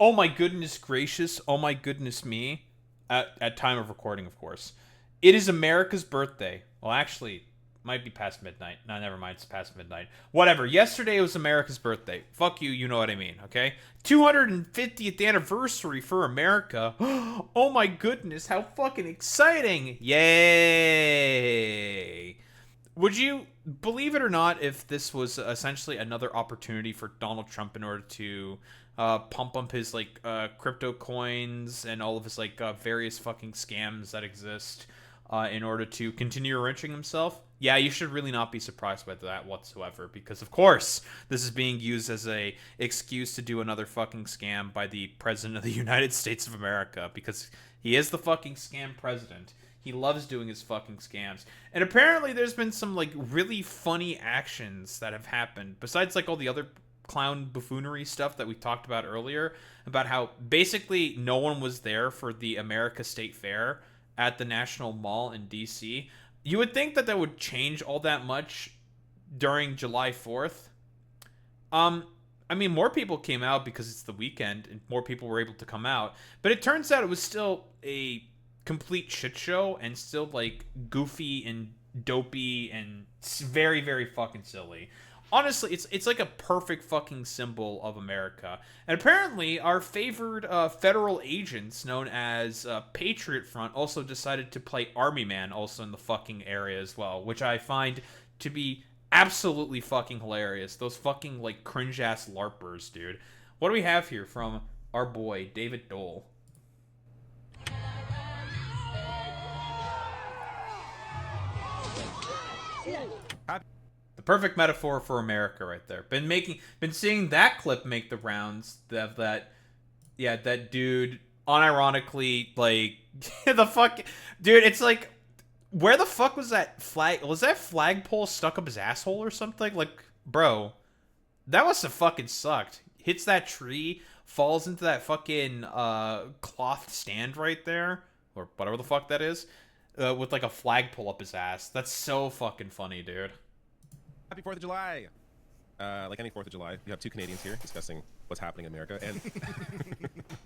Oh my goodness gracious. Oh my goodness me. At time of recording, of course. It is America's birthday. Well, actually, might be past midnight. No, never mind. It's past midnight. Whatever. Yesterday was America's birthday. Fuck you. You know what I mean, okay? 250th anniversary for America. Oh my goodness. How fucking exciting. Yay. Would you believe it or not if this was essentially another opportunity for Donald Trump in order to pump up his like crypto coins and all of his like various fucking scams that exist in order to continue enriching himself? Yeah, you should really not be surprised by that whatsoever, because of course this is being used as a excuse to do another fucking scam by the president of the United States of America, because he is the fucking scam president. He loves doing his fucking scams. And apparently there's been some like really funny actions that have happened besides like all the other clown buffoonery stuff that we talked about earlier, about how basically no one was there for the America State Fair at the National Mall in DC. You would think that that would change all that much during July 4th. Um I mean, more people came out because it's the weekend and more people were able to come out, but it turns out it was still a complete shit show and still like goofy and dopey and very very fucking silly. Honestly, it's like a perfect fucking symbol of America. And apparently, our favored federal agents, known as Patriot Front, also decided to play Army Man also in the fucking area as well, which I find to be absolutely fucking hilarious. Those fucking like cringe ass LARPers, dude. What do we have here from our boy David Dole? The perfect metaphor for America right there. Been seeing that clip make the rounds of that, yeah, that dude unironically like the fuck dude, it's like, where the fuck was that flag? Was that flagpole stuck up his asshole or something? Like, bro, that must have fucking sucked. Hits that tree, falls into that fucking cloth stand right there, or whatever the fuck that is, with like a flagpole up his ass. That's so fucking funny, dude. Happy 4th of July! Like any 4th of July, you have two Canadians here discussing what's happening in America, and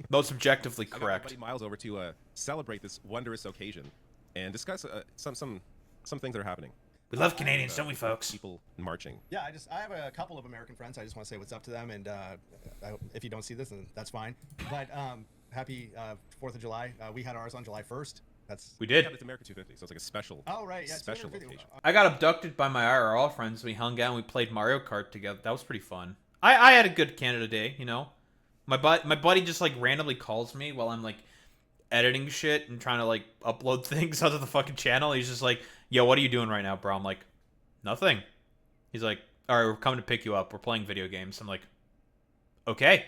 Most objectively I got my correct. buddy Miles over to celebrate this wondrous occasion and discuss some things that are happening. We love Canadians, don't we, folks? People marching. Yeah, I have a couple of American friends. I just want to say what's up to them, and if you don't see this, then that's fine. But happy 4th of July. We had ours on July 1st. We Yeah, did. but it's America 250, so it's like a special. Oh right, yeah, special it's occasion. I got abducted by my IRL friends. We hung out and we played Mario Kart together. That was pretty fun. I had a good Canada Day, you know. My buddy just like randomly calls me while I'm like editing shit and trying to like upload things onto the fucking channel. He's just like, "Yo, what are you doing right now, bro?" I'm like, "Nothing." He's like, "All right, we're coming to pick you up. We're playing video games." I'm like, "Okay,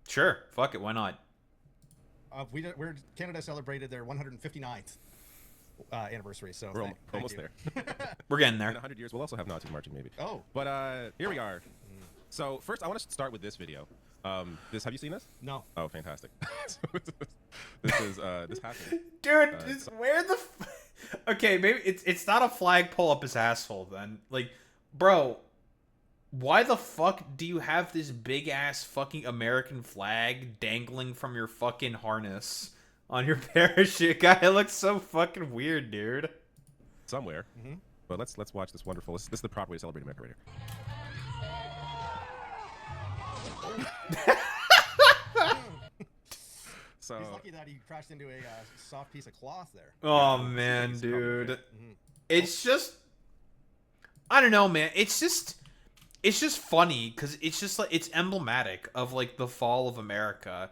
sure, fuck it, why not?" Canada celebrated their 159th anniversary, so We're thank almost you. there. We're getting In there. 100 years, we'll also have Nazi marching, maybe. Oh, But here we are. So first, I want to start with this video. Have you seen this? no. Oh, fantastic. This is this happened. Dude, where the okay, maybe it's not a flagpole up his asshole then. Like, bro, why the fuck do you have this big ass fucking American flag dangling from your fucking harness on your parachute? Guy, it looks so fucking weird, dude. Somewhere. But let's watch this wonderful. This is the proper way to celebrate America right here. So He's lucky that he crashed into a soft piece of cloth there. Oh man, It's probably dude. right. It's just, I don't know, man. It's just funny because it's just like, it's emblematic of like the fall of America.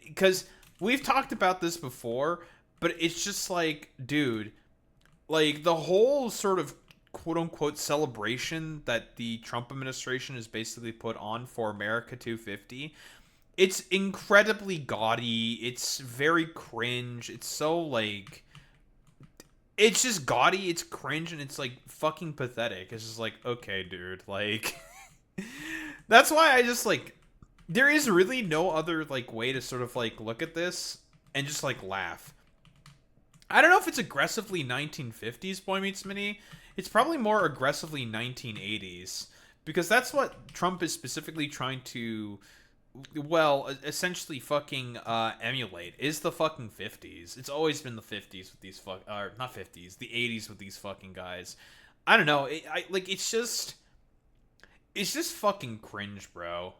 Because we've talked about this before, but it's just like, dude, like the whole sort of quote unquote celebration that the Trump administration has basically put on for America 250. It's incredibly gaudy. It's very cringe. It's so like, it's just gaudy, it's cringe, and it's like fucking pathetic. It's just like, okay, dude, like that's why I just like, there is really no other like way to sort of like look at this and just like laugh. I don't know if it's aggressively 1950s Boy Meets Mini. It's probably more aggressively 1980s, because that's what Trump is specifically trying to well, essentially fucking emulate is the fucking 50s. It's always been the 50s with these not 50s, the 80s with these fucking guys. I don't know. It's just fucking cringe, bro.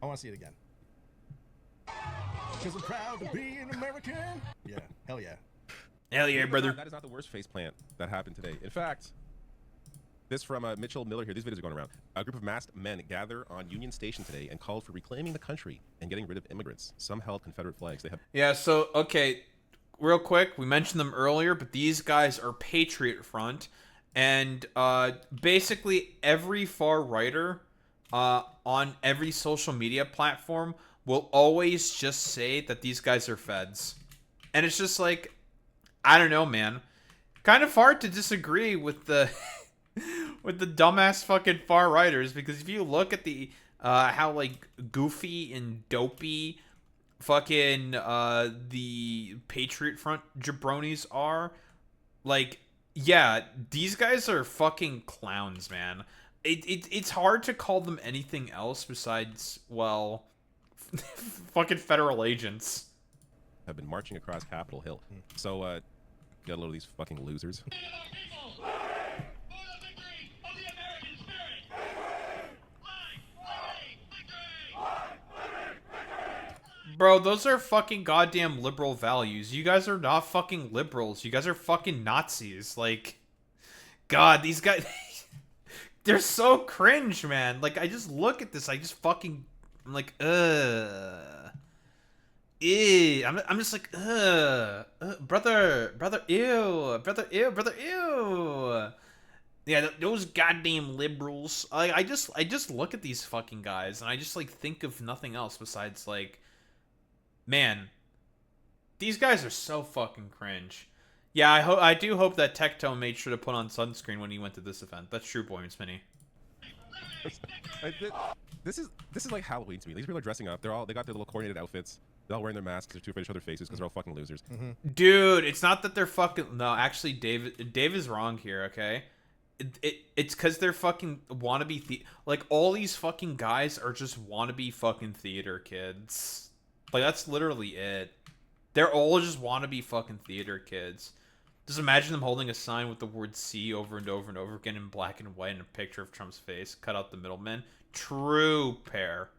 I want to see it again. Because I'm proud to be an American. Yeah, hell yeah. Hell yeah, brother. That is not the worst faceplant that happened today. In fact, this from Mitchell Miller here. These videos are going around. A group of masked men gather on Union Station today and called for reclaiming the country and getting rid of immigrants. Some held Confederate flags. They have. Yeah, so, okay, real quick, we mentioned them earlier, but these guys are Patriot Front, and basically every far righter on every social media platform will always just say that these guys are feds. And it's just like, I don't know, man. Kind of hard to disagree with the with the dumbass fucking far righters, because if you look at the how like goofy and dopey fucking the Patriot Front jabronis are, like, yeah, these guys are fucking clowns, man. It's hard to call them anything else besides, well, fucking federal agents. Have been marching across Capitol Hill. So, got a load of these fucking losers. Bro, those are fucking goddamn liberal values. You guys are not fucking liberals. You guys are fucking Nazis. Like, God, these guys... they're so cringe, man. Like, I just look at this, I just fucking... I'm like, ew. I'm just like, brother, ew. Brother, ew. Yeah, those goddamn liberals. I just look at these fucking guys, and I just, like, think of nothing else besides, like... Man, these guys are so fucking cringe. Yeah, I do hope that Tectone made sure to put on sunscreen when he went to this event. That's true, Boy and Smitty. This is like Halloween to me. These people are dressing up. They got their little coordinated outfits. They're all wearing their masks. They're too afraid to show their faces because they're all fucking losers. Mm-hmm. Dude, it's not that they're fucking... No, actually, Dave is wrong here, okay? It's because they're fucking wannabe... Like, all these fucking guys are just wannabe fucking theater kids. Like, that's literally it. They're all just wannabe fucking theater kids. Just imagine them holding a sign with the word C over and over and over again in black and white and a picture of Trump's face. Cut out the middleman. True pair.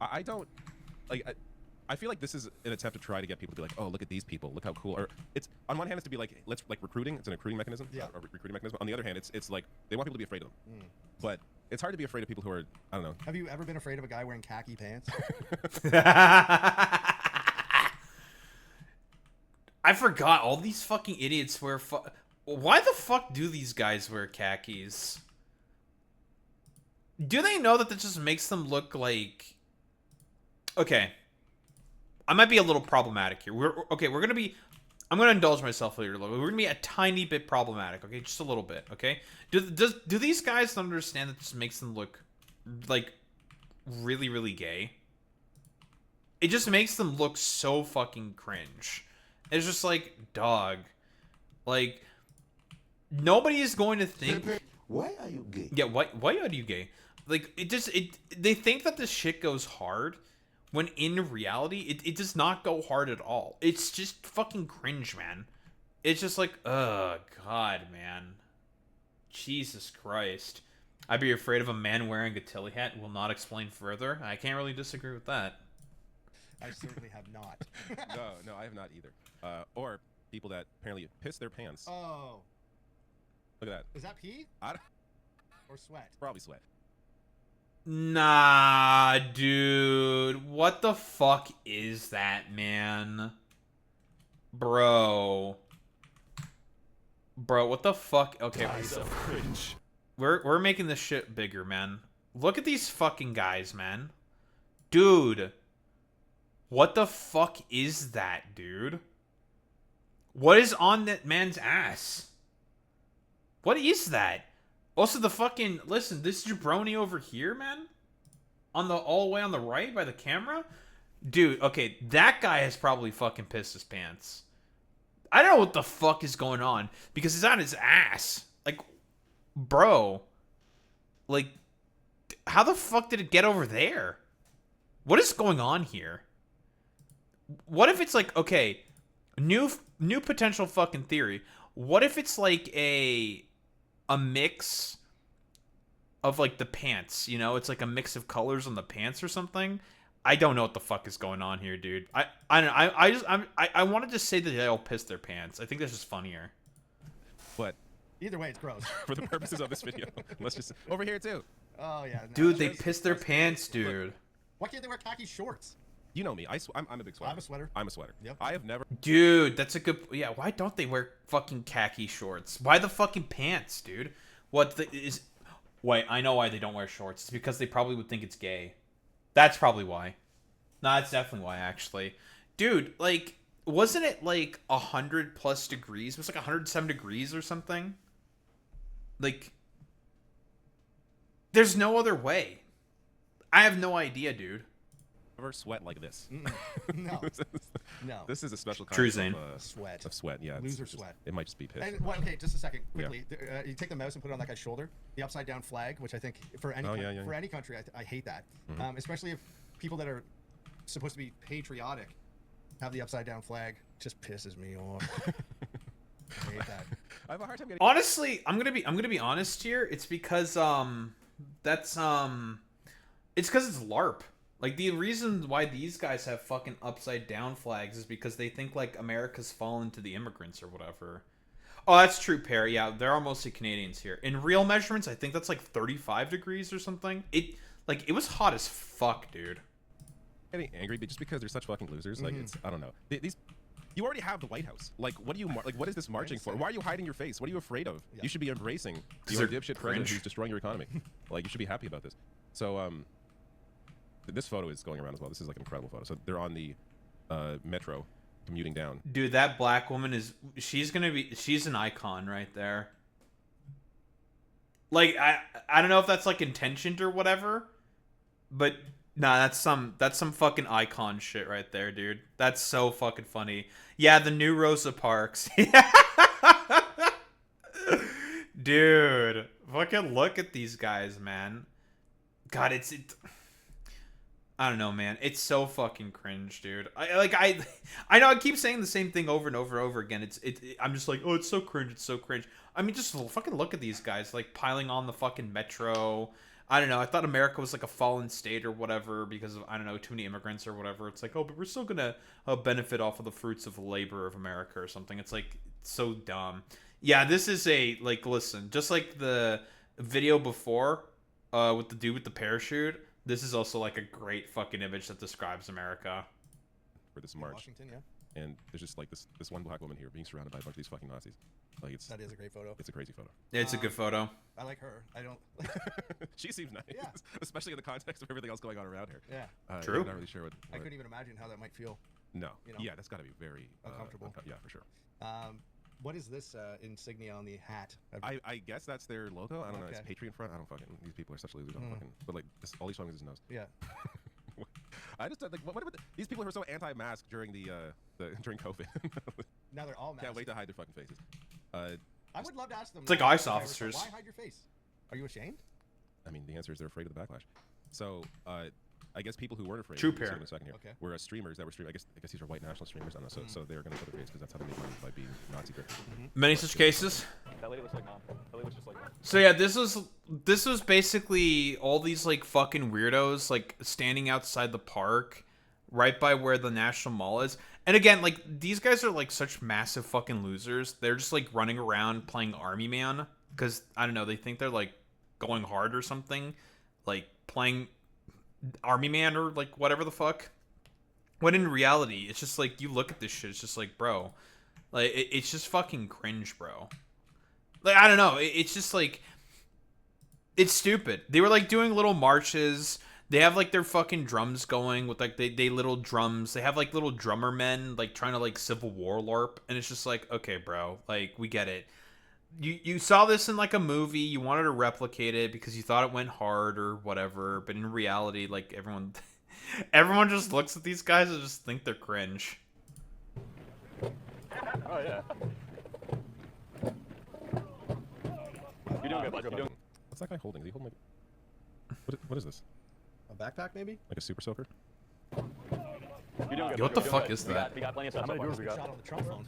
I don't... Like, I feel like this is an attempt to try to get people to be like, oh, look at these people. Look how cool. Or it's... On one hand, it's to be like, let's... Like, recruiting. It's an recruiting mechanism. Yeah. A recruiting mechanism. On the other hand, it's like, they want people to be afraid of them. But... It's hard to be afraid of people who are, I don't know. Have you ever been afraid of a guy wearing khaki pants? I forgot. All these fucking idiots wear... Why the fuck do these guys wear khakis? Do they know that this just makes them look like... Okay. I might be a little problematic here. We're gonna be... I'm gonna indulge myself here a little bit. We're gonna be a tiny bit problematic, okay? Just a little bit, okay? Do these guys understand that this makes them look, like, really, really gay? It just makes them look so fucking cringe. It's just like, dog. Like, nobody is going to think... Why are you gay? Yeah, why are you gay? Like, they think that this shit goes hard, when in reality, it does not go hard at all. It's just fucking cringe, man. It's just like, oh, God, man. Jesus Christ. I'd be afraid of a man wearing a Tilly hat. Will not explain further. I can't really disagree with that. I certainly have not. No, I have not either. Or people that apparently piss their pants. Oh. Look at that. Is that pee? Or Sweat? probably sweat. Nah, dude. What the fuck is that, man? Bro, what the fuck? Okay, so Cringe. we're making this shit bigger, man. Look at these fucking guys, man. Dude. What the fuck is that, dude? What is on that man's ass? What is that? Also, the fucking... Listen, this jabroni over here, man? All the way on the right by the camera? Dude, okay, that guy has probably fucking pissed his pants. I don't know what the fuck is going on. Because it's on his ass. Like, bro. Like, how the fuck did it get over there? What is going on here? What if it's like, okay, new potential fucking theory. What if it's like a mix of like the pants, you know? It's like a mix of colors on the pants or something. I don't know what the fuck is going on here, dude. I don't know. I wanted to say that they all pissed their pants. I think that's just funnier. But Either way, it's gross. for the purposes of this video, let's just over here too. Oh yeah. No, Dude, they that's- pissed their pants, dude. Why can't they wear khaki shorts? You know me. I'm a big sweater. I'm a sweater. I'm a sweater. Yep. I have never. Dude, that's a good. Yeah, why don't they wear fucking khaki shorts? Why the fucking pants, dude? What the is? Wait, I know why they don't wear shorts. It's because they probably would think it's gay. That's probably why. Nah, that's definitely why, actually. Dude, like, wasn't it like 100+ degrees? It was like 107 degrees or something. Like, there's no other way. I have no idea, dude. Ever sweat like this? No. No. This is a special kind True, Zane. of Sweat. sweat. Yeah. Loser it's just- sweat. It might just be piss. And well, okay, just a second, quickly. You take the mouse and put it on that guy's shoulder. The upside down flag, which I think for any for any country, I hate that. Especially if people that are supposed to be patriotic have the upside down flag. Just pisses me off. I hate that. I have a hard time getting. Honestly, I'm gonna be honest here. It's because it's because it's LARP. Like, the reason why these guys have fucking upside down flags is because they think like America's fallen to the immigrants or whatever. Oh, that's true, Perry. Yeah, there are mostly Canadians here. In real measurements, I think that's like 35 degrees or something. It was hot as fuck, dude. Getting angry just because they're such fucking losers. Like it's I don't know. These you already have the White House. Like what do you like? What is this marching for? Why are you hiding your face? What are you afraid of? Yeah. You should be embracing They're your dipshit president cringe. who's destroying your economy. Like you should be happy about this. So this photo is going around as well. This is like an incredible photo. So they're on the metro commuting down. Dude, that black woman she's an icon right there. Like, I don't know if that's like intentioned or whatever, but nah, that's some fucking icon shit right there, dude. That's so fucking funny. Yeah, the new Rosa Parks. Dude, fucking look at these guys, man. God, I don't know, man. It's so fucking cringe, dude. I know I keep saying the same thing over and over and over again. I'm just like, oh, it's so cringe. It's so cringe. I mean, just fucking look at these guys, like, piling on the fucking metro. I don't know. I thought America was like a fallen state or whatever because of, I don't know, too many immigrants or whatever. It's like, oh, but we're still gonna benefit off of the fruits of labor of America or something. It's like, it's so dumb. Yeah, this is like, listen, just like the video before with the dude with the parachute. This is also like a great fucking image that describes America. For this march. Washington, yeah. And there's just like this one black woman here being surrounded by a bunch of these fucking Nazis. Like That is a great photo. it's a crazy photo. Yeah, it's a good photo. I like her. I don't. She seems nice, Yeah. especially in the context of everything else going on around her. Yeah. True. I'm not really sure what I couldn't even imagine how that might feel. No. you know. Yeah, that's got to be very Uncomfortable. Yeah, for sure. What is this insignia on the hat? I guess that's their logo. I don't know. It's Okay. Patriot in front. I don't fucking. These people are such losers. I don't fucking. But like, all he's showing is his nose. Yeah. I just like what about these people who are so anti-mask during during COVID? Now they're all masked. Can't wait to hide their fucking faces. I would love to ask them. It's like now, ICE if I ever officers. said, Why hide your face? Are you ashamed? I mean, the answer is they're afraid of the backlash. So, I guess people who weren't afraid. True we'll see pair. in a second here. Okay. Were streamers that were streaming. I guess these are white national streamers. I don't know. So they're gonna show their face because that's how they make money by being Nazi grifters. Many such cases. That lady looks like mom. That lady looks just like mom. So yeah, this was basically all these like fucking weirdos like standing outside the park, right by where the National Mall is. And again, like these guys are like such massive fucking losers. They're just like running around playing Army Man because I don't know. They think they're like going hard or something, like playing Army Man or like whatever the fuck. When in reality, it's just like you look at this shit. It's just like, bro, like it's just fucking cringe, bro. Like I don't know. It's just like it's stupid. They were like doing little marches. They have like their fucking drums going with like they little drums. They have like little drummer men like trying to like Civil War LARP, and it's just like, okay, bro, like we get it. You saw this in like a movie. You wanted to replicate it because you thought it went hard or whatever. But in reality, like everyone just looks at these guys and just think they're cringe. Oh yeah. You're doing good, bud. You're doing. What's that guy holding? Is he holding like? What is this? A backpack, maybe? Like a super soaker? You're doing good. Yo, what the You're doing fuck good. is We that? got plenty of stuff so far. Shot on the Trump phones.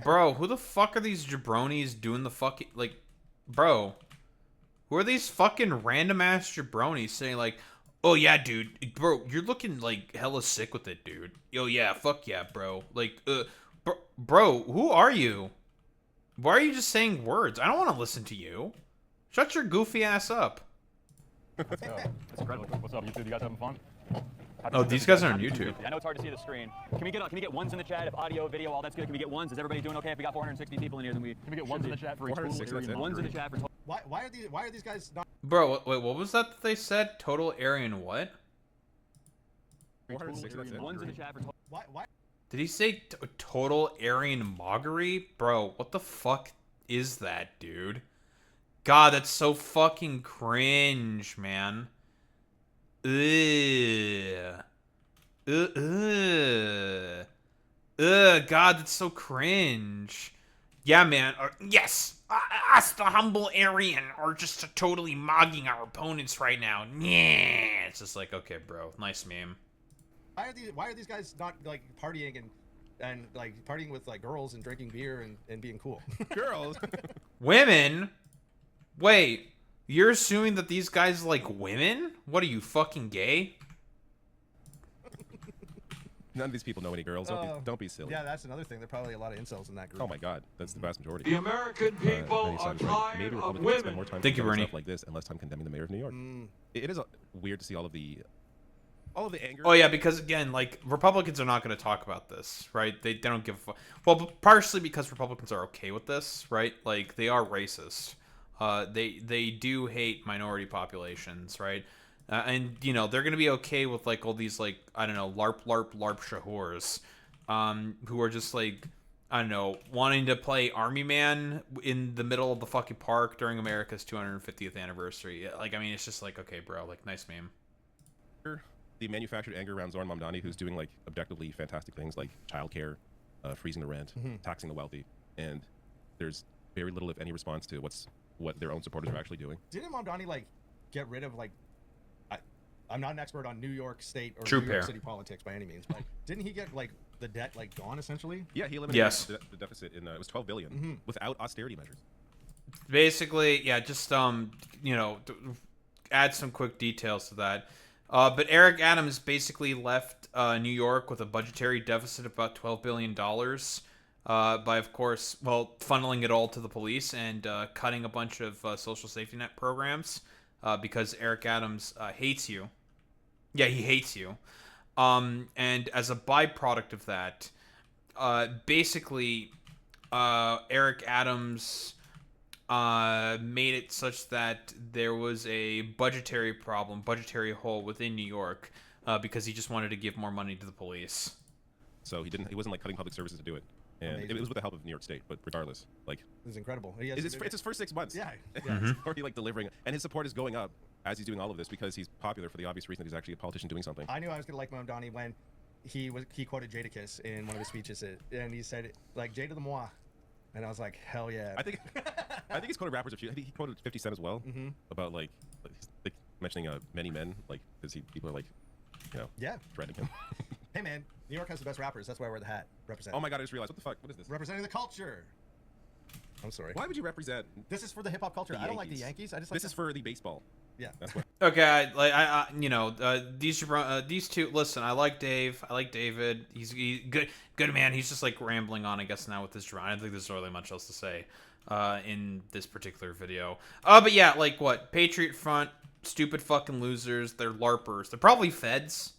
Bro, who the fuck are these jabronis doing the fucking, like, bro, who are these fucking random ass jabronis saying like, oh yeah, dude, bro, you're looking like hella sick with it, dude. Yo, yeah, fuck yeah, bro. Like, bro, who are you? Why are you just saying words? I don't want to listen to you. Shut your goofy ass up. That's incredible. What's up, YouTube? You guys having fun? Oh, these guys are on YouTube. I know it's hard to see the screen. Can we get ones in the chat? If audio, video, all that's good, can we get ones? Is everybody doing okay? If we got 460 people in here, then can we get ones in the chat for each total area? Ones in the chat for total. Why are these guys not? Bro, wait, what was that they said? Total Aryan what? 460. Ones in the chat for total. Why? Did he say total Aryan Moggery? Bro, what the fuck is that, dude? God, that's so fucking cringe, man. Ugh. God, that's so cringe. Yeah, man. Yes, us, the humble Aryan, are just totally mogging our opponents right now. Yeah, it's just like, okay, bro, nice meme. Why are these guys not like partying and like partying with like girls and drinking beer and being cool? Girls. Women? Wait, you're assuming that these guys like women? What are you, fucking gay? None of these people know any girls. Don't be silly. Yeah, that's another thing. There are probably a lot of incels in that group. Oh my God, that's the vast majority. The American people are tired Maybe of Republicans spend women. more time Thank you, condemning Bernie. stuff like this and less time condemning the mayor of New York. It is weird to see all of the anger. Oh yeah, because again, like, Republicans are not going to talk about this, right? They don't give a fuck. Well, partially because Republicans are okay with this, right? Like, they are racist. They do hate minority populations, right? And, you know, they're going to be okay with, like, all these, like, I don't know, LARP shahors, who are just, like, I don't know, wanting to play Army Man in the middle of the fucking park during America's 250th anniversary. Like, I mean, it's just like, okay, bro, like, nice meme. The manufactured anger around Zoran Mamdani, who's doing, like, objectively fantastic things like childcare, freezing the rent, taxing the wealthy, and there's very little, if any, response to what their own supporters are actually doing. Didn't Mamdani like get rid of like? I'm not an expert on New York State or True New York pair. City politics by any means, but didn't he get like the debt like gone essentially? Yeah, he eliminated Yes. the deficit in it was 12 billion without austerity measures. Basically, yeah, just you know, add some quick details to that. But Eric Adams basically left New York with a budgetary deficit of about $12 billion by, of course, well, funneling it all to the police and cutting a bunch of social safety net programs because Eric Adams hates you. Yeah, he hates you. And as a byproduct of that, basically, Eric Adams made it such that there was a budgetary hole within New York because he just wanted to give more money to the police. So he wasn't like cutting public services to do it. And it was with the help of New York State, but regardless, like It's incredible. it's his first 6 months. Yeah. He's already like delivering, and his support is going up as he's doing all of this because he's popular for the obvious reason that he's actually a politician doing something. I knew I was gonna like Mamdani when he quoted Jadakiss in one of his speeches, and he said like Jada the moi, and I was like, hell yeah. I think he's quoted rappers a few. I think he quoted 50 Cent as well about like mentioning many men, like because people are like, you know, Yeah. threatening him. Hey man, New York has the best rappers. That's why I wear the hat. Represent. Oh my God, I just realized, what the fuck? What is this? Representing the culture. I'm sorry. Why would you represent? This is for the hip hop culture. The I don't like the Yankees. Yankees. I just like This is for the baseball. Yeah. That's what. Okay, I you know, these two. Listen, I like Dave. I like David. He's good man. He's just like rambling on, I guess, now with this drawing. I don't think there's really much else to say in this particular video. But yeah, like what? Patriot Front, stupid fucking losers. They're LARPers. They're probably feds.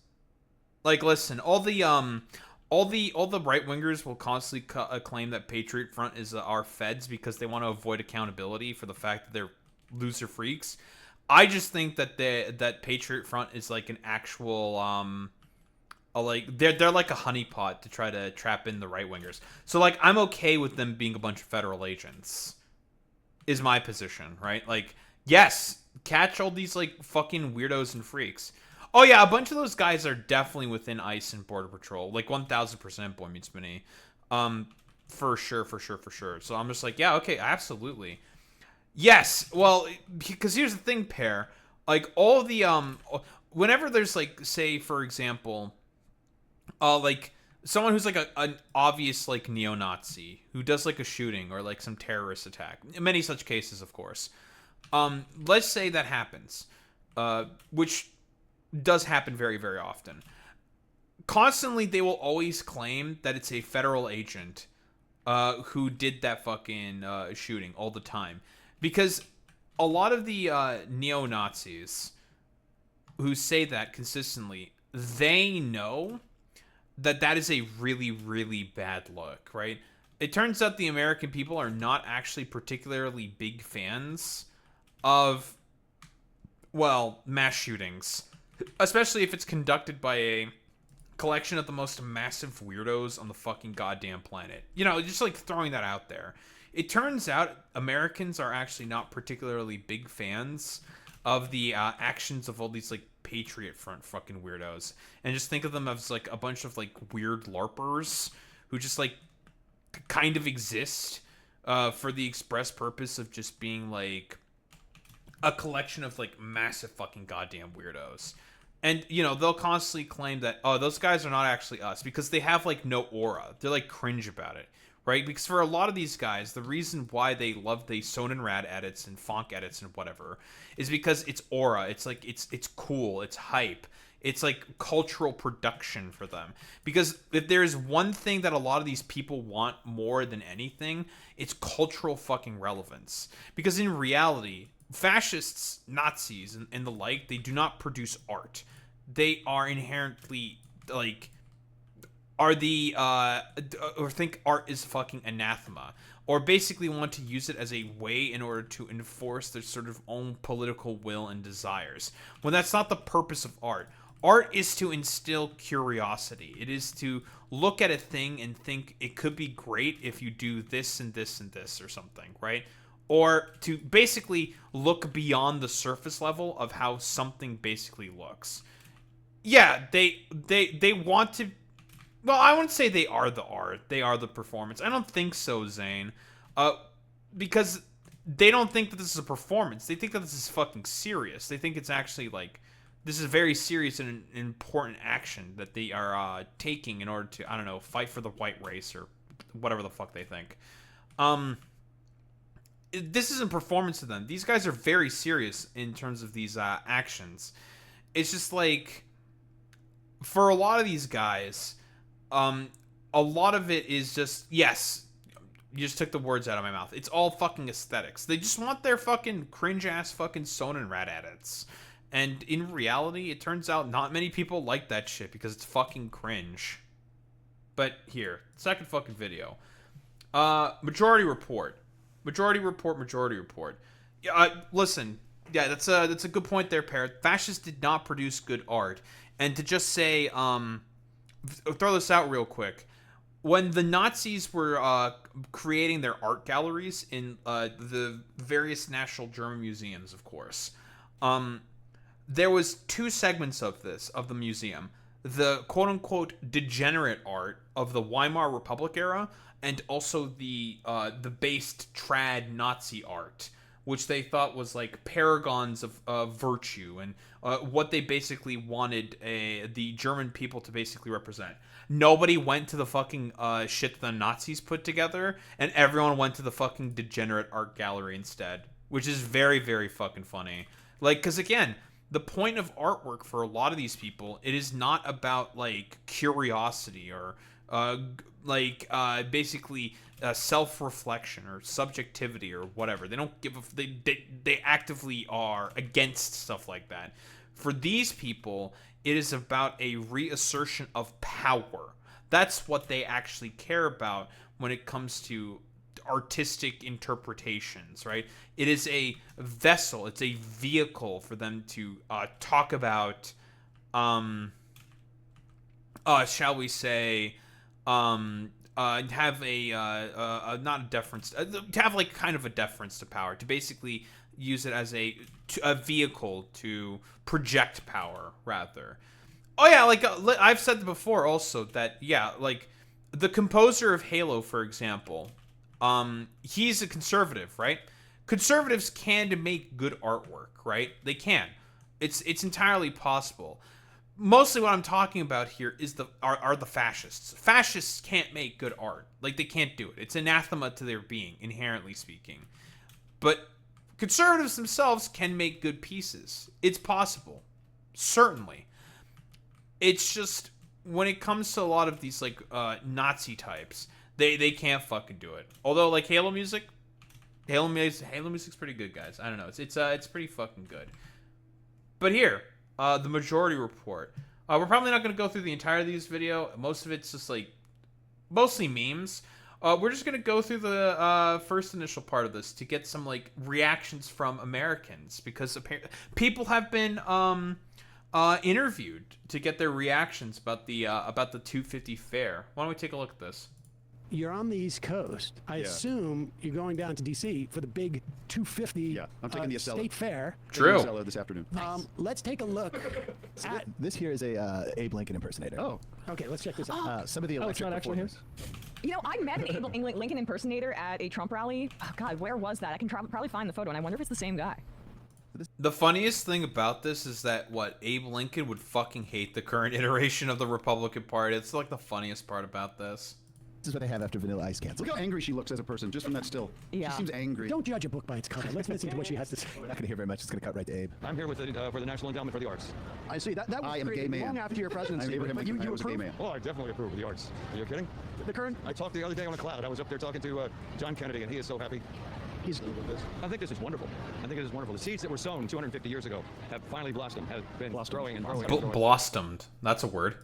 Like, listen, all the right wingers will constantly claim that Patriot Front is our feds because they want to avoid accountability for the fact that they're loser freaks. I just think that that Patriot Front is like an actual they're like a honeypot to try to trap in the right wingers. So like I'm okay with them being a bunch of federal agents. Is my position, right? Like, yes, catch all these like fucking weirdos and freaks. Oh yeah, a bunch of those guys are definitely within ICE and Border Patrol, like 1000%. Boy meets Minnie, for sure. So I'm just like, yeah, okay, absolutely, yes. Well, because here's the thing, Pear. Like all the whenever there's like, say for example, like someone who's like an obvious like neo-Nazi who does like a shooting or like some terrorist attack. In many such cases, of course. Let's say that happens, which does happen very, very often. Constantly, they will always claim that it's a federal agent who did that fucking shooting all the time. Because a lot of the neo-Nazis who say that consistently, they know that that is a really, really bad look, right? It turns out the American people are not actually particularly big fans of, well, mass shootings. Especially if it's conducted by a collection of the most massive weirdos on the fucking goddamn planet. You know, just like throwing that out there. It turns out Americans are actually not particularly big fans of the actions of all these like Patriot Front fucking weirdos, and just think of them as like a bunch of like weird LARPers who just like kind of exist for the express purpose of just being like a collection of like massive fucking goddamn weirdos. And, you know, they'll constantly claim that, oh, those guys are not actually us because they have like no aura. They're like cringe about it, right? Because for a lot of these guys, the reason why they love the Sonenrad edits and Fonk edits and whatever is because it's aura. It's like, it's cool. It's hype. It's like cultural production for them. Because if there's one thing that a lot of these people want more than anything, it's cultural fucking relevance. Because in reality, fascists, Nazis, and the like, they do not produce art. They are inherently, like, or think art is fucking anathema. Or basically want to use it as a way in order to enforce their sort of own political will and desires. When that's not the purpose of art. Art is to instill curiosity. It is to look at a thing and think it could be great if you do this and this and this or something, right? Or to basically look beyond the surface level of how something basically looks. Yeah, they want to... Well, I wouldn't say they are the art. They are the performance. I don't think so, Zane. Because they don't think that this is a performance. They think that this is fucking serious. They think it's actually, like... This is a very serious and important action that they are taking in order to, I don't know, fight for the white race or whatever the fuck they think. This isn't performance to them. These guys are very serious in terms of these actions. It's just like, for a lot of these guys, a lot of it is just, yes, you just took the words out of my mouth. It's all fucking aesthetics. They just want their fucking cringe-ass fucking Sonenrad edits. And in reality, it turns out not many people like that shit because it's fucking cringe. But here, second fucking video. Majority report. Majority report. Listen, yeah, that's a good point there, Parrot. Fascists did not produce good art. And to just say, throw this out real quick. When the Nazis were creating their art galleries in the various national German museums, of course, there was two segments of the museum. The quote-unquote degenerate art of the Weimar Republic era, and also the based trad Nazi art, which they thought was like paragons of virtue and what they basically wanted the German people to basically represent. Nobody went to the fucking shit that the Nazis put together, and everyone went to the fucking degenerate art gallery instead, which is very, very fucking funny. Like, because again, the point of artwork for a lot of these people, it is not about like curiosity or basically self-reflection or subjectivity or whatever. They don't give a... They actively are against stuff like that. For these people, it is about a reassertion of power. That's what they actually care about when it comes to artistic interpretations, right? It is a vessel, it's a vehicle for them to talk about, shall we say, have a not a deference, to have like kind of a deference to power, to basically use it as a vehicle to project power, rather. Oh yeah, like I've said before also that, yeah, like the composer of Halo, for example, he's a conservative, right? Conservatives can make good artwork, right? They can. It's entirely possible. mostly what I'm talking about here is are the fascists. Fascists can't make good art. Like, they can't do it. It's anathema to their being, inherently speaking. But conservatives themselves can make good pieces. It's possible. Certainly. It's just, when it comes to a lot of these, like, Nazi types, they can't fucking do it. Although, like, Halo music's pretty good, guys. I don't know. It's pretty fucking good. But here, the majority report. We're probably not going to go through the entirety of this video. Most of it's just, like, mostly memes. We're just going to go through the first initial part of this to get some, like, reactions from Americans. Because people have been interviewed to get their reactions about the 250 fair. Why don't we take a look at this? You're on the East Coast. I assume you're going down to D.C. for the big 250 Yeah, I'm taking the Acela. State Fair. True. Acela this afternoon. Let's take a look at... This here is a Abe Lincoln impersonator. Oh, Okay, let's check this out. Some of the electric performers. You know, I met an Abe Lincoln impersonator at a Trump rally. Oh, God, where was that? I can probably find the photo, and I wonder if it's the same guy. The funniest thing about this is that, Abe Lincoln would fucking hate the current iteration of the Republican Party. It's, like, the funniest part about this. This is what they have after Vanilla Ice cancels. look how angry she looks as a person just from that still. Yeah. She seems angry. Don't judge a book by its cover. Let's listen to what she has to say. We're not going to hear very much. It's going to cut right to Abe. I'm here with for the National Endowment for the Arts. I see. That was I am a gay created man. long after your presidency. I'm Abraham but you Lincoln. I was a gay approve? man. Oh, I definitely approve of the arts. Are you kidding? The current... I talked the other day on a cloud. I was up there talking to John Kennedy, and he is so happy. I think this is wonderful. I think it is wonderful. The seeds that were sown 250 years ago have finally blossomed, have been growing and growing and growing. Blossomed. That's a word.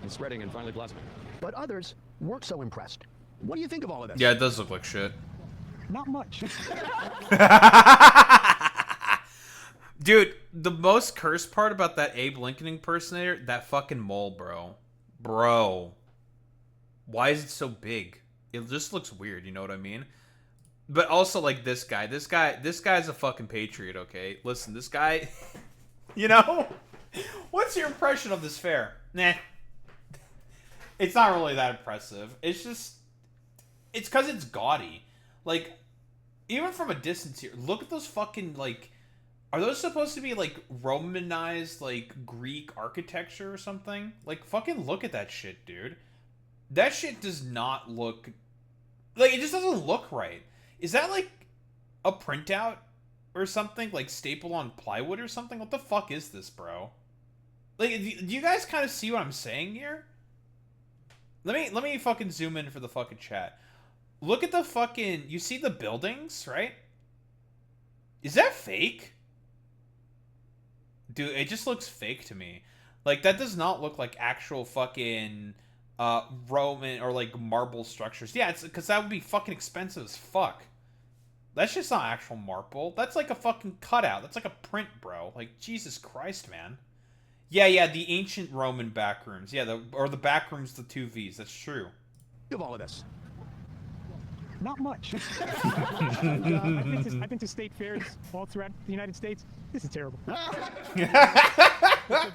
And spreading and finally blossoming. But others weren't so impressed. What do you think of all of this? Yeah, it does look like shit. Not much. Dude, the most cursed part about that Abe Lincoln impersonator, that fucking mole, bro. Bro. Why is it so big? It just looks weird, you know what I mean? But also, like, this guy's a fucking patriot, okay? Listen, this guy, you know? What's your impression of this fair? Nah. It's not really that impressive. It's just, it's because it's gaudy. Like, even from a distance here, look at those fucking, like, are those supposed to be, like, Romanized, like, Greek architecture or something? Like, fucking look at that shit, dude. That shit does not look, like, it just doesn't look right. Is that, like, a printout or something? Like, stapled on plywood or something? What the fuck is this, bro? Like, do you guys kind of see what I'm saying here? Let me fucking zoom in for the fucking chat. Look at the fucking... You see the buildings, right? Is that fake? Dude, it just looks fake to me. Like, that does not look like actual fucking... Roman or, like, marble structures. Yeah, it's because that would be fucking expensive as fuck. That's just not actual marble. That's like a fucking cutout. That's like a print, bro. Like, Jesus Christ, man. Yeah, the ancient Roman backrooms. Yeah, the backrooms, the 2 Vs. That's true. Of all of this. Not much. I've been to state fairs all throughout the United States. This is terrible.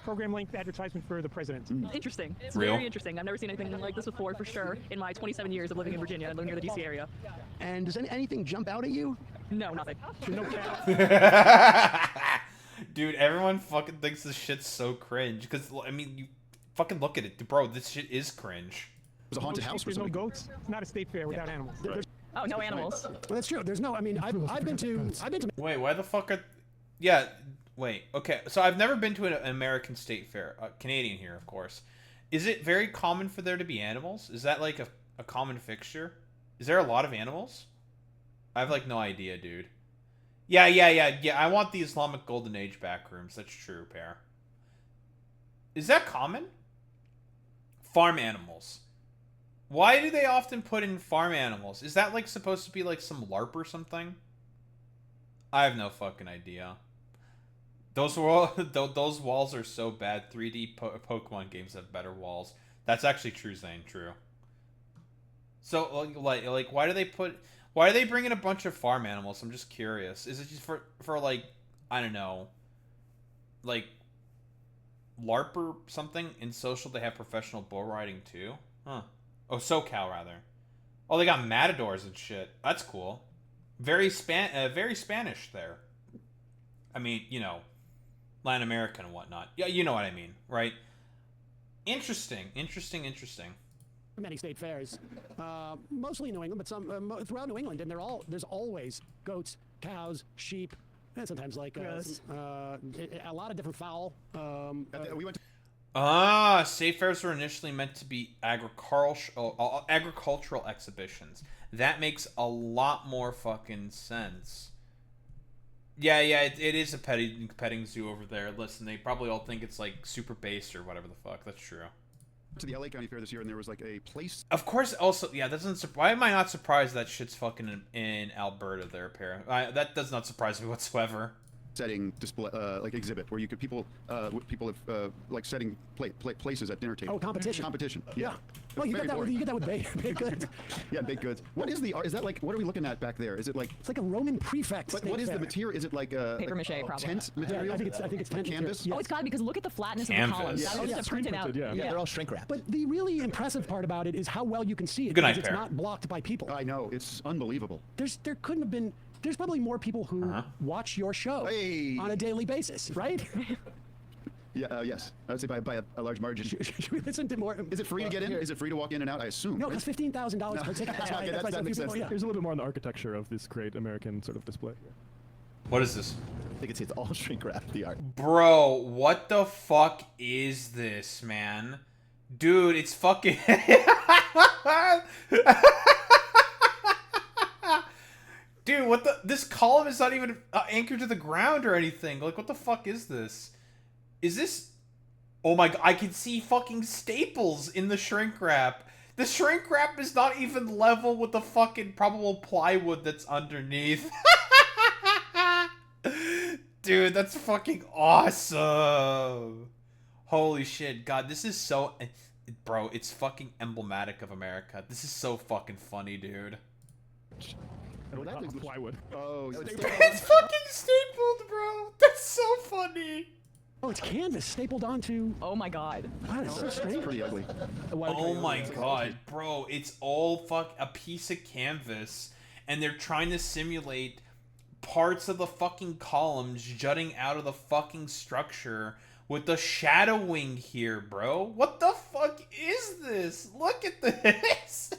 Program length advertisement for the president. Interesting. It's Real? very interesting. I've never seen anything like this before, for sure, in my 27 years of living in Virginia and living near the DC area. And does anything jump out at you? No, nothing. No cat. Dude, everyone fucking thinks this shit's so cringe. Because, I mean, you fucking look at it. Bro, this shit is cringe. It was a haunted house or There's no something. goats. It's not a state fair without animals. Oh, no animals. Well, that's true. There's no. I mean, I've been to. Wait, why the fuck are... Yeah, wait. Okay, so I've never been to an American state fair. Canadian here, of course. Is it very common for there to be animals? Is that, like, a common fixture? Is there a lot of animals? I have, like, no idea, dude. Yeah, I want the Islamic Golden Age backrooms. That's true, pair. Is that common? Farm animals. Why do they often put in farm animals? Is that, like, supposed to be, like, some LARP or something? I have no fucking idea. Those walls are so bad. 3D Pokemon games have better walls. That's actually true, Zane. True. So, like, why do they bring in a bunch of farm animals? I'm just curious. Is it just for like, I don't know, like, LARP or something? In social, they have professional bull riding too? Huh. Oh, SoCal, rather. Oh, they got matadors and shit. That's cool. Very Spanish there. I mean, you know, Latin American and whatnot. Yeah, you know what I mean, right? Interesting. Many state fairs, mostly New England, but some throughout New England, and there's always goats, cows, sheep, and sometimes like a lot of different fowl. We went to State fairs were initially meant to be agricultural exhibitions. That makes a lot more fucking sense. Yeah, it is a petting zoo over there. Listen, they probably all think it's like super based or whatever the fuck. That's true. To the LA County Fair this year, and there was like a place. Of course, also, yeah, that doesn't. Why am I not surprised that shit's fucking in Alberta there, apparently? That does not surprise me whatsoever. Setting display like exhibit where you could people have like setting places at dinner table. Oh, competition. Competition. Yeah. Well, you get that with baked goods. Yeah, baked goods. What is the art? Is that like what are we looking at back there? Is it like it's like a Roman prefect? But what is the material? Is it like paper mache? Probably tent material? Yeah, I think it's tent canvas. Yes. Oh, it's got to because look at the flatness Canvas. of the columns. That was just printed out. Yeah, they're all shrink wrapped. But the really impressive part about it is how well you can see it. Good night, because it's Pear. not blocked by people. I know it's unbelievable. There couldn't have been. There's probably more people who watch your show on a daily basis, right? Yeah. Yes. I would say by a large margin. Should we listen to more? Is it free to get in? Is it free to walk in and out? I assume. No, it's $15,000 per ticket. That's why Okay, that makes sense. Yeah. There's a little bit more on the architecture of this great American sort of display. What is this? I think it's all shrink wrapped, the art. Bro, what the fuck is this, man? Dude, it's fucking... Dude, what the... This column is not even anchored to the ground or anything. Like, what the fuck is this? Is this... Oh my god, I can see fucking staples in the shrink wrap. The shrink wrap is not even level with the fucking probable plywood that's underneath. Dude, that's fucking awesome. Holy shit. God, this is so... Bro, it's fucking emblematic of America. This is so fucking funny, dude. And that is plywood. Oh, It's fucking stapled, bro. That's so funny. Oh, it's canvas stapled onto. Oh my god. Wow, it's so strange. pretty ugly. Oh my god, bro. It's all a piece of canvas, and they're trying to simulate parts of the fucking columns jutting out of the fucking structure with the shadowing here, bro. What the fuck is this? Look at this.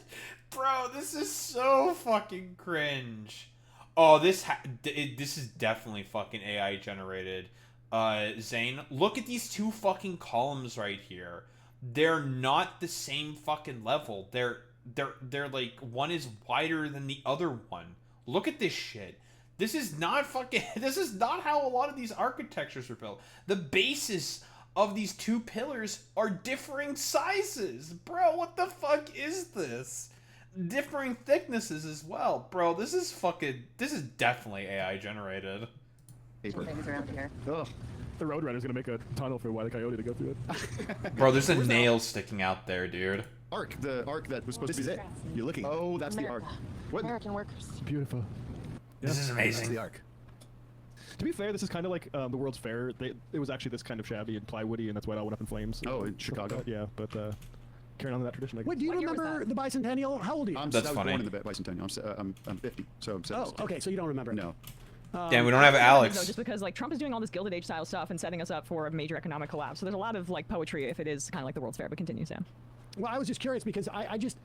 Bro, this is so fucking cringe. Oh, this is definitely fucking AI generated. Zane, look at these two fucking columns right here. They're not the same fucking level. They're like, one is wider than the other one. Look at this shit. This is not fucking... This is not how a lot of these architectures are built. The basis of these two pillars are differing sizes. Bro, what the fuck is this? Differing thicknesses as well. Bro, this is definitely AI generated. Paper. around here. Ugh. The Roadrunner's gonna make a tunnel for Wile E. Coyote to go through it. Bro, there's a nail sticking out there, dude. The arc that was supposed This to is be... it. You're looking. Oh, that's the arc. What? American workers. Beautiful. This is That's amazing. the arc. To be fair, this is kind of like the World's Fair. It was actually this kind of shabby and plywoody, and that's why it all went up in flames. Oh, in Chicago. Yeah, but carrying on that tradition. I guess. Wait, do you What year was remember that? the bicentennial? How old are you? I was That's funny. born in the bicentennial. I'm 50, so I'm 70. Oh, okay, so you don't remember. No. Damn, we don't have Though, Alex. just because like Trump is doing all this Gilded Age style stuff and setting us up for a major economic collapse. So there's a lot of like poetry if it is kind of like the World's Fair, but continue, Sam. Well, I was just curious because and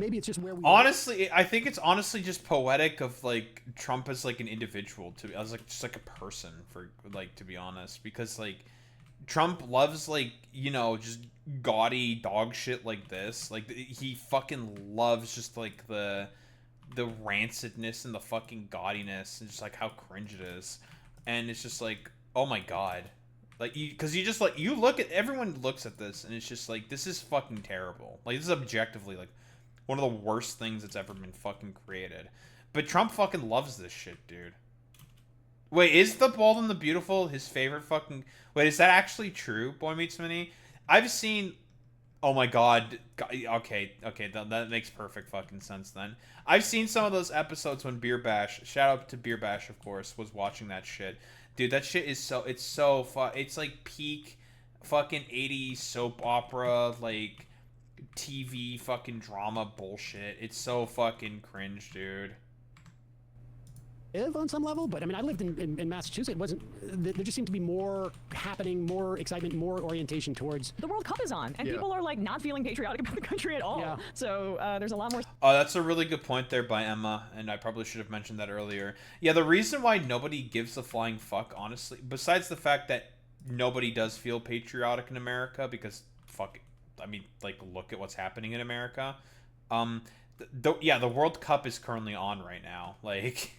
maybe it's just where we. Honestly, I think it's honestly just poetic of like Trump as like an individual, as like just like a person, for like, to be honest, because like Trump loves like, you know, just gaudy dog shit like this. Like he fucking loves just like the rancidness and the fucking gaudiness and just like how cringe it is. And it's just like, oh my god. Like, because you just like, you look at, everyone looks at this and it's just like, this is fucking terrible. Like, this is objectively like one of the worst things that's ever been fucking created. But Trump fucking loves this shit, dude. Wait, is The Bold and the Beautiful his favorite fucking... Wait, is that actually true, Boy Meets Mini? I've seen... Oh my god. Okay, that makes perfect fucking sense then. I've seen some of those episodes when Beer Bash, shout out to Beer Bash, of course, was watching that shit. Dude, that shit is so... It's so fun. It's like peak fucking 80s soap opera, like, TV fucking drama bullshit. It's so fucking cringe, dude. on some level, but I mean, I lived in Massachusetts. It wasn't. There just seemed to be more happening, more excitement, more orientation towards. The World Cup is on, and people are like not feeling patriotic about the country at all. Yeah. So there's a lot more. Oh, that's a really good point there by Emma, and I probably should have mentioned that earlier. Yeah, the reason why nobody gives a flying fuck, honestly, besides the fact that nobody does feel patriotic in America, because fuck it. I mean, like, look at what's happening in America. The World Cup is currently on right now, like,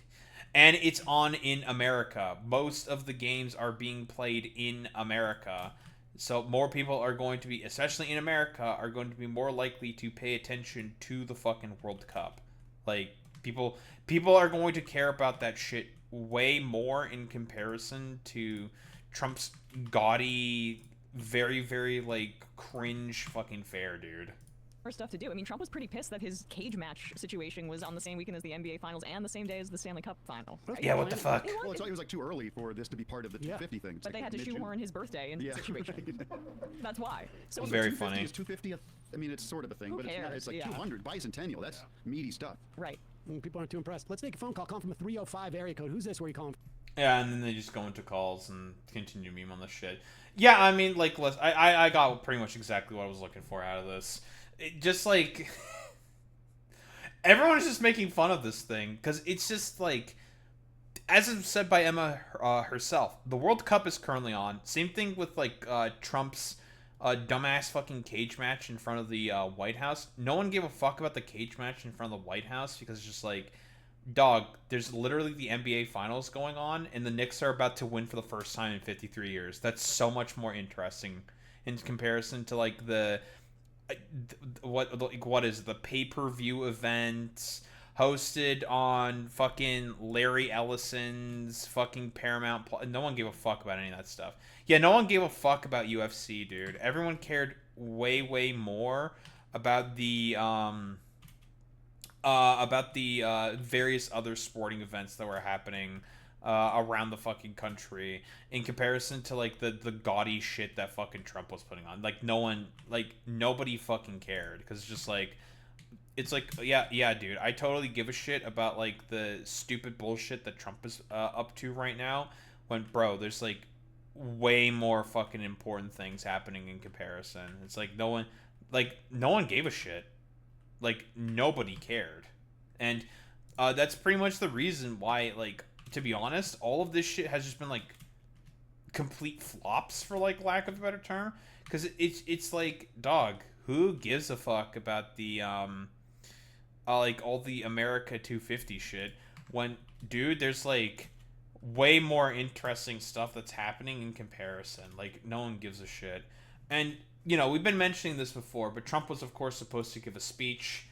and it's on in America. Most of the games are being played in America, so more people are going to be, especially in America, are going to be more likely to pay attention to the fucking World Cup. Like, people are going to care about that shit way more in comparison to Trump's gaudy, very, very, like, cringe fucking fair, dude. Stuff to do. I mean, Trump was pretty pissed that his cage match situation was on the same weekend as the NBA Finals and the same day as the Stanley Cup Final. Right? Yeah, what the fuck? Well, it was like too early for this to be part of the 250 thing. But they had to shoehorn his birthday into the situation. That's why. So very funny. Is 250? I mean, it's sort of a thing, but it's like 200 bicentennial. That's meaty stuff. Right. People aren't too impressed. Let's take a phone call. Calling from a 305 area code. Who's this? Where are you calling from? Yeah, and then they just go into calls and continue to meme on this shit. Yeah, I mean, like, I got pretty much exactly what I was looking for out of this. It just, like, everyone is just making fun of this thing, because it's just, like, as is said by Emma herself, the World Cup is currently on. Same thing with, like, Trump's dumbass fucking cage match in front of the White House. No one gave a fuck about the cage match in front of the White House, because it's just, like, dog, there's literally the NBA Finals going on, and the Knicks are about to win for the first time in 53 years. That's so much more interesting in comparison to, like, the... what is the pay-per-view event hosted on fucking Larry Ellison's fucking Paramount no one gave a fuck about any of that stuff. Yeah, no one gave a fuck about UFC, dude. Everyone cared way more about the various other sporting events that were happening around the fucking country in comparison to, like, the gaudy shit that fucking Trump was putting on. Like, nobody fucking cared, because it's just, like, it's like, yeah, dude, I totally give a shit about, like, the stupid bullshit that Trump is up to right now, when, bro, there's, like, way more fucking important things happening in comparison. It's like, no one gave a shit. Like, nobody cared. And that's pretty much the reason why, like, to be honest, all of this shit has just been, like, complete flops, for, like, lack of a better term. Because it's like, dog, who gives a fuck about the, like, all the America 250 shit, when, dude, there's, like, way more interesting stuff that's happening in comparison. Like, no one gives a shit. And, you know, we've been mentioning this before, but Trump was, of course, supposed to give a speech,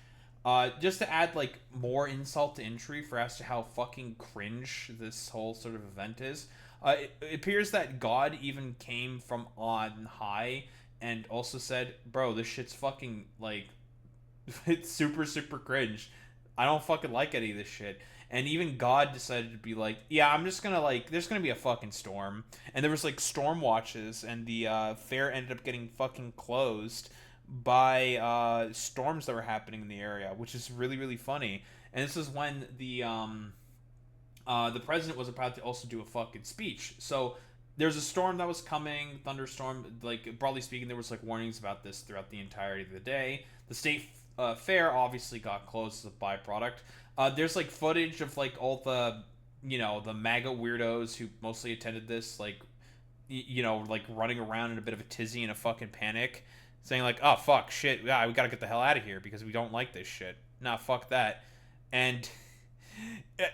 just to add, like, more insult to injury for as to how fucking cringe this whole sort of event is. It appears that God even came from on high and also said, bro, this shit's fucking, like, it's super cringe. I don't fucking like any of this shit. And even God decided to be like, yeah, I'm just gonna, like, there's gonna be a fucking storm. And there was, like, storm watches, and the fair ended up getting fucking closed by storms that were happening in the area, which is really funny. And this is when the president was about to also do a fucking speech. So there's a storm that was coming, thunderstorm. Like, broadly speaking, there was, like, warnings about this throughout the entirety of the day. The state fair obviously got closed as a byproduct. There's, like, footage of, like, all the, you know, the MAGA weirdos who mostly attended this, like, you know, like, running around in a bit of a tizzy and a fucking panic, saying, like, oh, fuck, shit, yeah, we gotta get the hell out of here because we don't like this shit. Nah, fuck that. And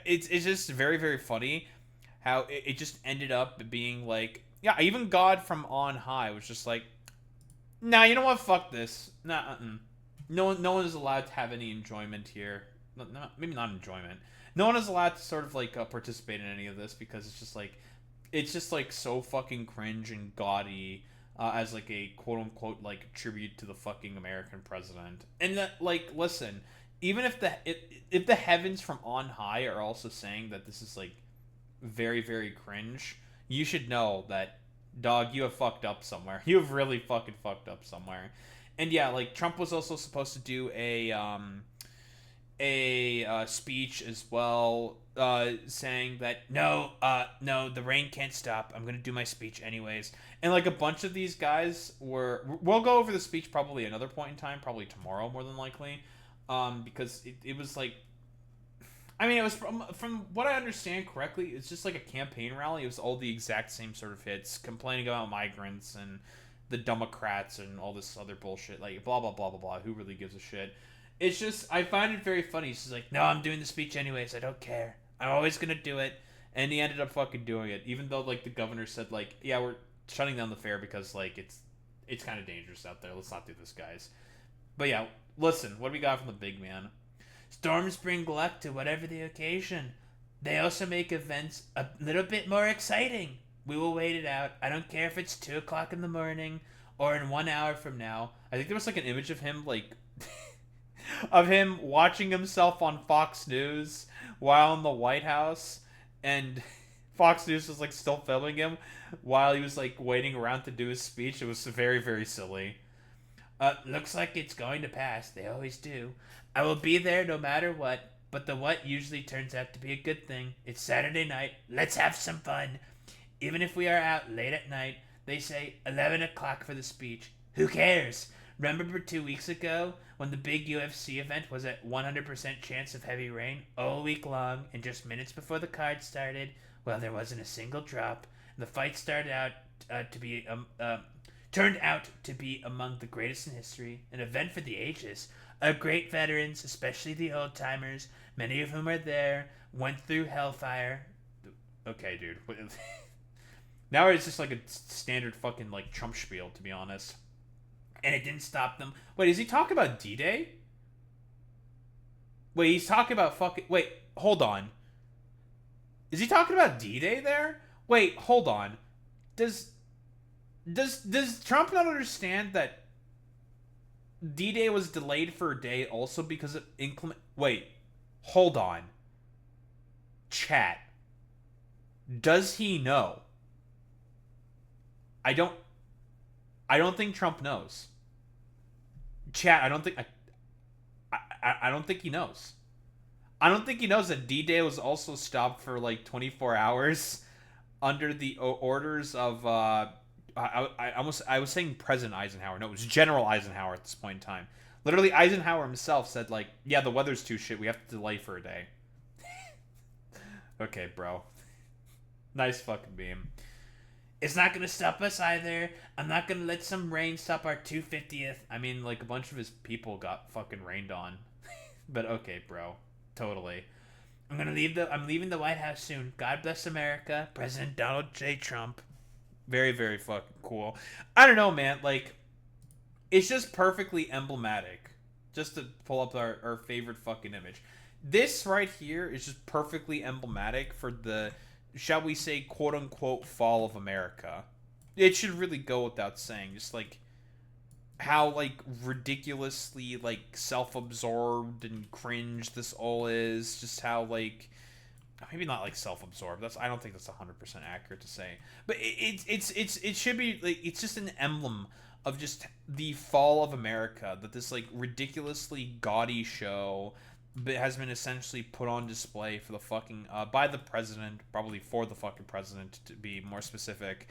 it's just very funny how it just ended up being, like, yeah, even God from on high was just like, nah, you know what, fuck this. Nah, no one is allowed to have any enjoyment here. Maybe not enjoyment. No one is allowed to sort of, like, participate in any of this, because it's just, like, so fucking cringe and gaudy, as, like, a quote-unquote, like, tribute to the fucking American president. And that, like, listen, even if the heavens from on high are also saying that this is, like, very cringe, you should know that, dog, you have fucked up somewhere. You have really fucking fucked up somewhere. And yeah, like, Trump was also supposed to do a a speech as well, saying that no, the rain can't stop. I'm gonna do my speech anyways. And like a bunch of these guys we'll go over the speech probably another point in time, probably tomorrow more than likely, because it was like, I mean, it was from what I understand correctly, it's just like a campaign rally. It was all the exact same sort of hits, complaining about migrants and the Democrats and all this other bullshit, like blah blah blah blah blah. Who really gives a shit? It's just, I find it very funny. She's like, no, I'm doing the speech anyways. I don't care. I'm always gonna do it. And he ended up fucking doing it, even though like the governor said like, yeah, we're shutting down the fair because like it's kind of dangerous out there. Let's not do this, guys. But yeah, listen, what do we got from the big man? Storms bring luck to whatever the occasion. They also make events a little bit more exciting. We will wait it out. I don't care if it's 2 o'clock in the morning or in 1 hour from now. I think there was like an image of him like of him watching himself on Fox News while in the White House, and Fox News was like still filming him while he was like waiting around to do his speech. It was very, very silly. Looks like it's going to pass. They always do. I will be there no matter what, but the what usually turns out to be a good thing. It's Saturday night. Let's have some fun. Even if we are out late at night, they say 11 o'clock for the speech. Who cares? Remember 2 weeks ago when the big UFC event was at 100% chance of heavy rain all week long, and just minutes before the card started, well, there wasn't a single drop, and the fight started out turned out to be among the greatest in history, an event for the ages. Our great veterans, especially the old-timers, many of whom are there, went through hellfire. Okay, dude. Now it's just like a standard fucking like Trump spiel, to be honest. And it didn't stop them. Wait, is he talking about D-Day? Wait, he's talking about fucking... Wait, hold on. Is he talking about D-Day there? Wait, hold on. Does Trump not understand that D-Day was delayed for a day also because of inclement... Wait, hold on. Chat. Does he know? I don't think Trump knows. Chat, I don't think he knows. I don't think he knows that D-Day was also stopped for like 24 hours under the orders of I was saying President Eisenhower. No, it was General Eisenhower at this point in time. Literally, Eisenhower himself said like, yeah, the weather's too shit. We have to delay for a day. Okay, bro. Nice fucking meme. It's not gonna stop us either. I'm not gonna let some rain stop our 250th. I mean, like, a bunch of his people got fucking rained on. But okay, bro. Totally. I'm leaving the White House soon. God bless America. President Donald J. Trump. Very, very fucking cool. I don't know, man. Like, it's just perfectly emblematic. Just to pull up our favorite fucking image. This right here is just perfectly emblematic for the, shall we say, quote-unquote fall of America. It should really go without saying. Just, like, how, like, ridiculously, like, self-absorbed and cringe this all is. Just how, like, maybe not, like, self-absorbed. I don't think that's 100% accurate to say. But it should be, like, it's just an emblem of just the fall of America. That this, like, ridiculously gaudy show has been essentially put on display for the fucking by the president, probably for the fucking president to be more specific,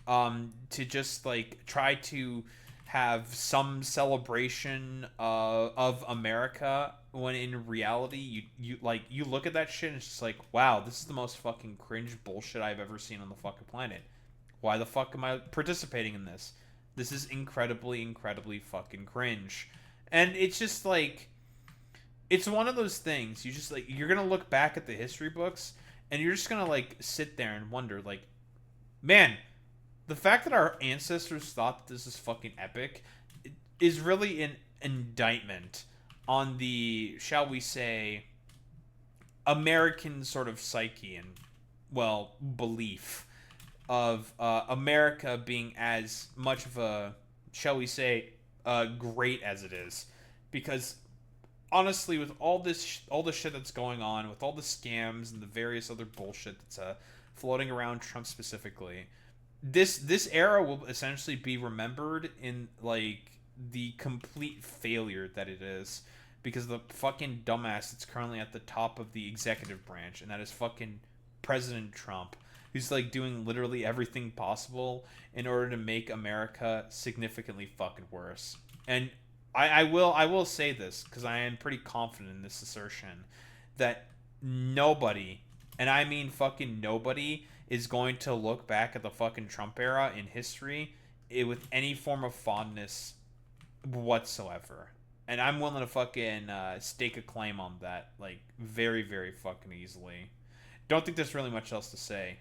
to just like try to have some celebration of America, when in reality you look at that shit and it's just like, wow, this is the most fucking cringe bullshit I've ever seen on the fucking planet. Why the fuck am I participating in this? This is incredibly, incredibly fucking cringe. And it's just like, it's one of those things, you just like, you're gonna look back at the history books and you're just gonna like sit there and wonder, like, man, the fact that our ancestors thought that this is fucking epic is really an indictment on the, shall we say, American sort of psyche and, well, belief of America being as much of a, shall we say, great as it is. Because honestly, with all this shit that's going on, with all the scams and the various other bullshit that's floating around Trump specifically, this era will essentially be remembered in like the complete failure that it is, because the fucking dumbass that's currently at the top of the executive branch, and that is fucking President Trump, who's like doing literally everything possible in order to make America significantly fucking worse. And I will say this, because I am pretty confident in this assertion, that nobody, and I mean fucking nobody, is going to look back at the fucking Trump era in history with any form of fondness whatsoever. And I'm willing to fucking stake a claim on that, like, very, very fucking easily. Don't think there's really much else to say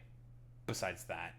besides that.